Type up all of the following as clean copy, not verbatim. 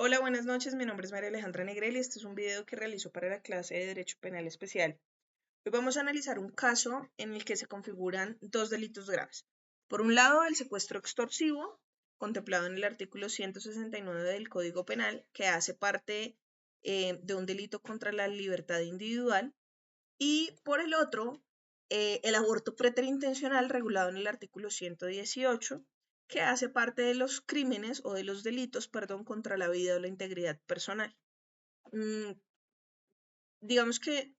Hola, buenas noches. Mi nombre es María Alejandra Negrel y este es un video que realizo para la clase de Derecho Penal Especial. Hoy vamos a analizar un caso en el que se configuran dos delitos graves. Por un lado, el secuestro extorsivo, contemplado en el artículo 169 del Código Penal, que hace parte de un delito contra la libertad individual. Y por el otro, el aborto preterintencional regulado en el artículo 118, que hace parte de los crímenes o de los delitos, perdón, contra la vida o la integridad personal. Mm, digamos que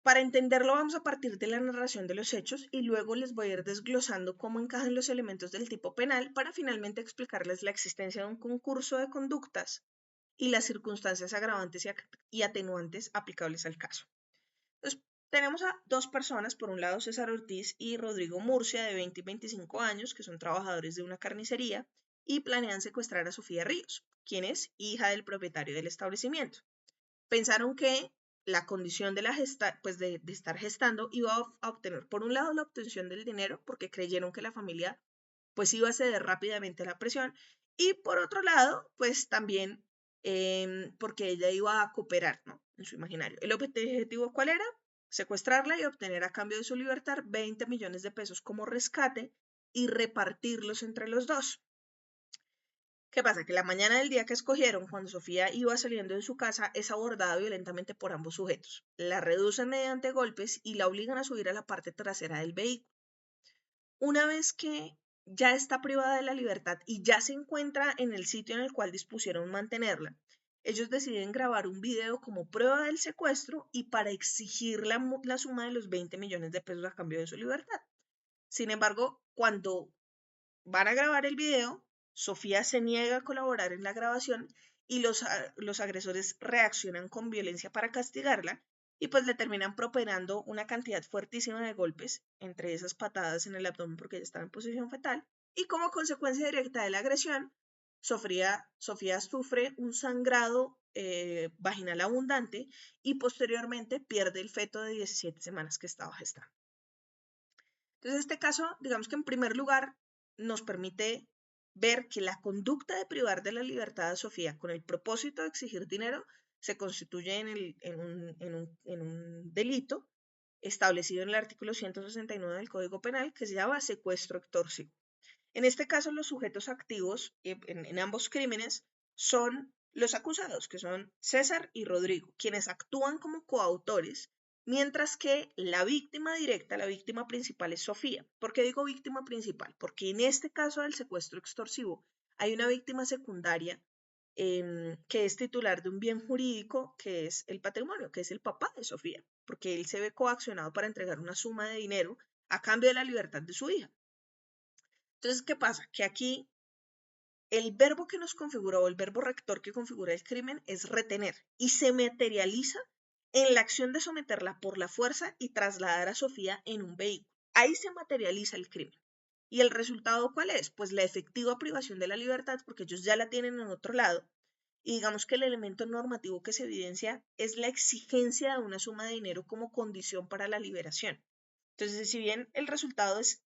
para entenderlo vamos a partir de la narración de los hechos y luego les voy a ir desglosando cómo encajan los elementos del tipo penal para finalmente explicarles la existencia de un concurso de conductas y las circunstancias agravantes y atenuantes aplicables al caso. Entonces, tenemos a dos personas, por un lado César Ortiz y Rodrigo Murcia, de 20 y 25 años, que son trabajadores de una carnicería y planean secuestrar a Sofía Ríos, quien es hija del propietario del establecimiento. Pensaron que la condición de, de estar gestando iba a obtener, por un lado, la obtención del dinero, porque creyeron que la familia pues iba a ceder rápidamente a la presión, y por otro lado, pues también porque ella iba a cooperar, ¿no? En su imaginario. ¿El objetivo cuál era? Secuestrarla y obtener a cambio de su libertad 20 millones de pesos como rescate y repartirlos entre los dos. ¿Qué pasa? Que la mañana del día que escogieron, cuando Sofía iba saliendo de su casa, es abordada violentamente por ambos sujetos. La reducen mediante golpes y la obligan a subir a la parte trasera del vehículo. Una vez que ya está privada de la libertad y ya se encuentra en el sitio en el cual dispusieron mantenerla, ellos deciden grabar un video como prueba del secuestro y para exigir la suma de los 20 millones de pesos a cambio de su libertad. Sin embargo, cuando van a grabar el video, Sofía se niega a colaborar en la grabación y los agresores reaccionan con violencia para castigarla y pues le terminan propinando una cantidad fuertísima de golpes, entre esas patadas en el abdomen porque ella estaba en posición fetal, y como consecuencia directa de la agresión, Sofía sufre un sangrado vaginal abundante y posteriormente pierde el feto de 17 semanas que estaba gestando. Entonces, este caso, digamos que en primer lugar, nos permite ver que la conducta de privar de la libertad a Sofía con el propósito de exigir dinero se constituye en un delito establecido en el artículo 169 del Código Penal que se llama secuestro extorsivo. En este caso, los sujetos activos en ambos crímenes son los acusados, que son César y Rodrigo, quienes actúan como coautores, mientras que la víctima directa, la víctima principal es Sofía. ¿Por qué digo víctima principal? Porque en este caso del secuestro extorsivo hay una víctima secundaria que es titular de un bien jurídico que es el patrimonio, que es el papá de Sofía, porque él se ve coaccionado para entregar una suma de dinero a cambio de la libertad de su hija. Entonces, ¿qué pasa? Que aquí el verbo que nos configura o el verbo rector que configura el crimen es retener y se materializa en la acción de someterla por la fuerza y trasladar a Sofía en un vehículo. Ahí se materializa el crimen. ¿Y el resultado cuál es? Pues la efectiva privación de la libertad, porque ellos ya la tienen en otro lado. Y digamos que el elemento normativo que se evidencia es la exigencia de una suma de dinero como condición para la liberación. Entonces, si bien el resultado es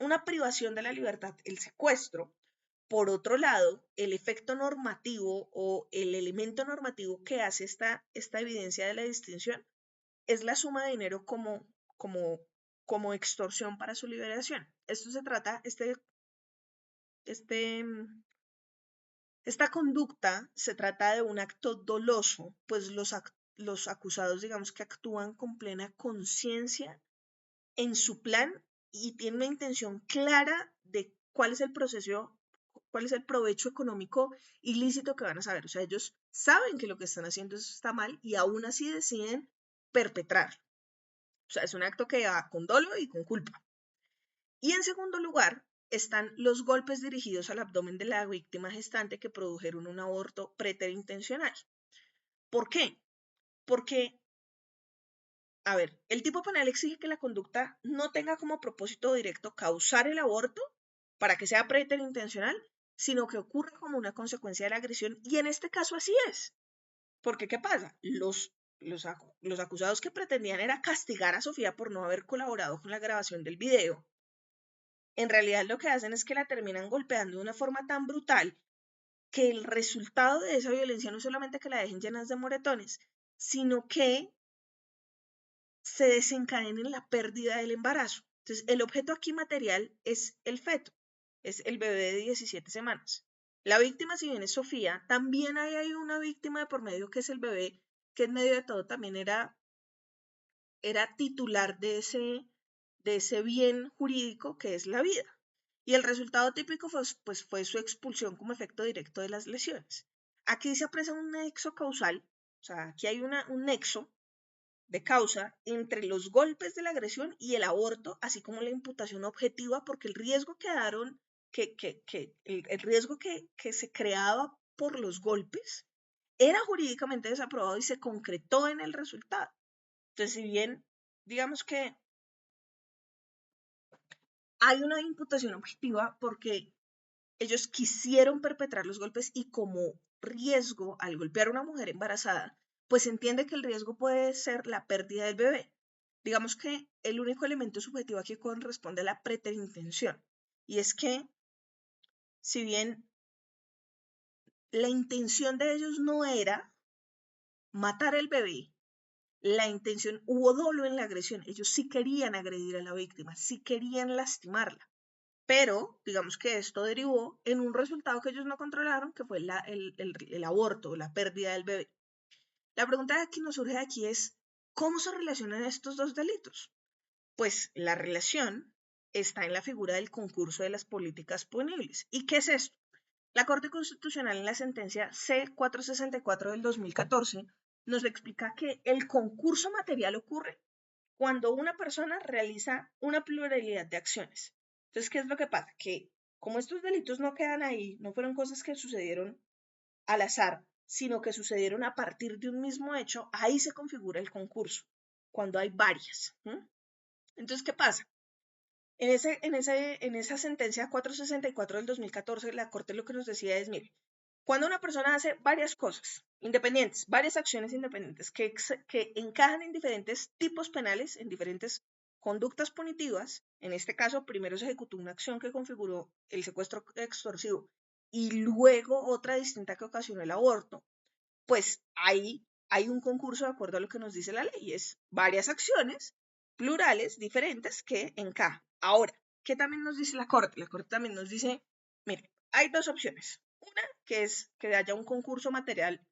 una privación de la libertad, el secuestro, por otro lado, el efecto normativo o el elemento normativo que hace esta evidencia de la distinción es la suma de dinero como extorsión para su liberación. Esto se trata, este, esta conducta se trata de un acto doloso, pues los acusados, digamos que actúan con plena conciencia en su plan y tienen una intención clara de cuál es el provecho económico ilícito que van a saber. O sea, ellos saben que lo que están haciendo está mal y aún así deciden perpetrarlo. O sea, es un acto que va con dolo y con culpa. Y en segundo lugar, están los golpes dirigidos al abdomen de la víctima gestante que produjeron un aborto preterintencional. ¿Por qué? Porque a ver, el tipo penal exige que la conducta no tenga como propósito directo causar el aborto para que sea preterintencional, sino que ocurra como una consecuencia de la agresión, y en este caso así es. Porque, ¿qué pasa? Los acusados que pretendían era castigar a Sofía por no haber colaborado con la grabación del video, en realidad lo que hacen es que la terminan golpeando de una forma tan brutal que el resultado de esa violencia no es solamente que la dejen llenas de moretones, sino que se desencadene en la pérdida del embarazo. Entonces, el objeto aquí material es el feto, es el bebé de 17 semanas. La víctima, si bien es Sofía, también hay una víctima de por medio que es el bebé, que en medio de todo también era titular de ese bien jurídico que es la vida. Y el resultado típico fue su expulsión como efecto directo de las lesiones. Aquí se aprecia un nexo causal, o sea, aquí hay un nexo de causa entre los golpes de la agresión y el aborto, así como la imputación objetiva, porque el riesgo el riesgo que se creaba por los golpes era jurídicamente desaprobado y se concretó en el resultado. Entonces, si bien, digamos que hay una imputación objetiva porque ellos quisieron perpetrar los golpes y como riesgo al golpear a una mujer embarazada, pues se entiende que el riesgo puede ser la pérdida del bebé. Digamos que el único elemento subjetivo aquí corresponde a la preterintención. Y es que, si bien la intención de ellos no era matar al bebé, la intención, hubo dolo en la agresión. Ellos sí querían agredir a la víctima, sí querían lastimarla. Pero digamos que esto derivó en un resultado que ellos no controlaron, que fue el aborto, la pérdida del bebé. La pregunta que nos surge aquí es, ¿cómo se relacionan estos dos delitos? Pues la relación está en la figura del concurso de las políticas punibles. ¿Y qué es esto? La Corte Constitucional en la sentencia C-464 del 2014 nos explica que el concurso material ocurre cuando una persona realiza una pluralidad de acciones. Entonces, ¿qué es lo que pasa? Que como estos delitos no quedan ahí, no fueron cosas que sucedieron al azar, sino que sucedieron a partir de un mismo hecho, ahí se configura el concurso, cuando hay varias. Entonces, ¿qué pasa? En esa sentencia 464 del 2014, la Corte lo que nos decía es, mire, cuando una persona hace varias cosas independientes, varias acciones independientes que encajan en diferentes tipos penales, en diferentes conductas punitivas, en este caso primero se ejecutó una acción que configuró el secuestro extorsivo y luego otra distinta que ocasionó el aborto, pues ahí hay un concurso de acuerdo a lo que nos dice la ley, es varias acciones plurales diferentes que encajan. Ahora, ¿qué también nos dice la Corte? La Corte también nos dice, mire, hay dos opciones. Una, que es que haya un concurso material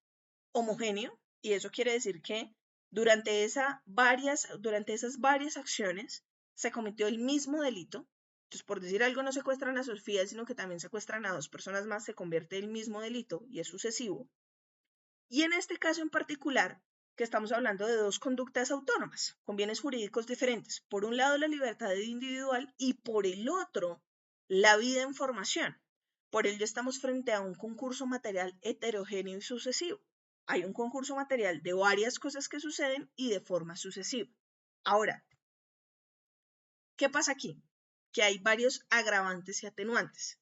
homogéneo, y eso quiere decir que durante esas varias acciones se cometió el mismo delito. Entonces, por decir algo, no secuestran a Sofía, sino que también secuestran a dos personas más, se convierte en el mismo delito y es sucesivo. Y en este caso en particular, que estamos hablando de dos conductas autónomas, con bienes jurídicos diferentes. Por un lado, la libertad individual y por el otro, la vida en formación. Por ello estamos frente a un concurso material heterogéneo y sucesivo. Hay un concurso material de varias cosas que suceden y de forma sucesiva. Ahora, ¿qué pasa aquí? Que hay varios agravantes y atenuantes.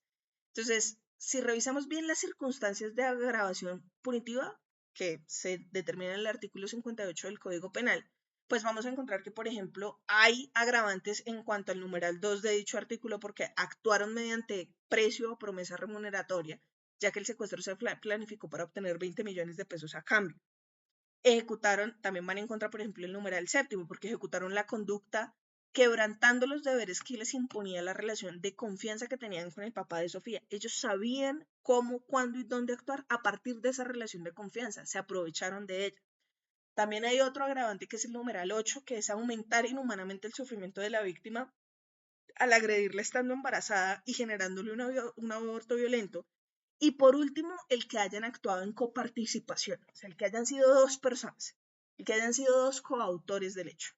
Entonces, si revisamos bien las circunstancias de agravación punitiva que se determina en el artículo 58 del Código Penal, pues vamos a encontrar que, por ejemplo, hay agravantes en cuanto al numeral 2 de dicho artículo porque actuaron mediante precio o promesa remuneratoria, ya que el secuestro se planificó para obtener 20 millones de pesos a cambio. Ejecutaron, también van en contra, por ejemplo, el numeral séptimo, porque ejecutaron la conducta quebrantando los deberes que les imponía la relación de confianza que tenían con el papá de Sofía. Ellos sabían cómo, cuándo y dónde actuar a partir de esa relación de confianza, se aprovecharon de ella. También hay otro agravante que es el numeral 8, que es aumentar inhumanamente el sufrimiento de la víctima al agredirla estando embarazada y generándole un aborto violento. Y por último, el que hayan actuado en coparticipación, o sea, el que hayan sido dos personas, el que hayan sido dos coautores del hecho.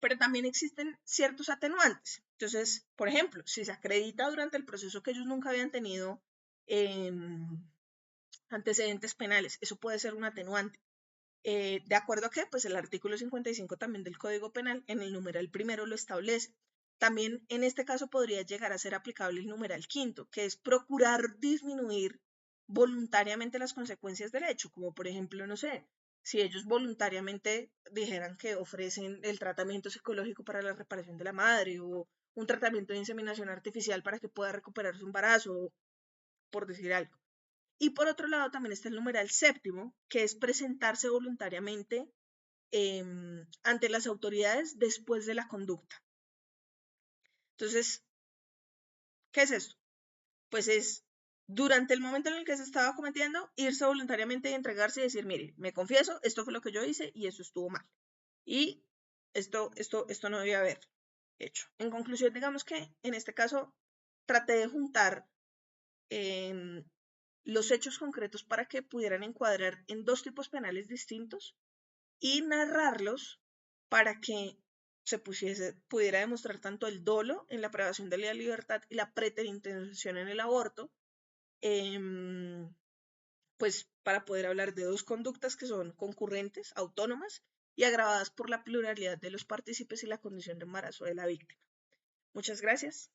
Pero también existen ciertos atenuantes. Entonces, por ejemplo, si se acredita durante el proceso que ellos nunca habían tenido antecedentes penales, eso puede ser un atenuante. ¿De acuerdo a qué? Pues el artículo 55 también del Código Penal, en el numeral primero lo establece. También en este caso podría llegar a ser aplicable el numeral quinto, que es procurar disminuir voluntariamente las consecuencias del hecho, como por ejemplo, no sé, si ellos voluntariamente dijeran que ofrecen el tratamiento psicológico para la reparación de la madre o un tratamiento de inseminación artificial para que pueda recuperar su embarazo, por decir algo. Y por otro lado también está el numeral séptimo, que es presentarse voluntariamente ante las autoridades después de la conducta. Entonces, ¿qué es esto? Pues es durante el momento en el que se estaba cometiendo, irse voluntariamente y entregarse y decir, mire, me confieso, esto fue lo que yo hice y eso estuvo mal. Y esto no debía haber hecho. En conclusión, digamos que en este caso traté de juntar los hechos concretos para que pudieran encuadrar en dos tipos penales distintos y narrarlos para que se pudiera demostrar tanto el dolo en la privación de la libertad y la preterintención en el aborto, pues para poder hablar de dos conductas que son concurrentes, autónomas y agravadas por la pluralidad de los partícipes y la condición de embarazo de la víctima. Muchas gracias.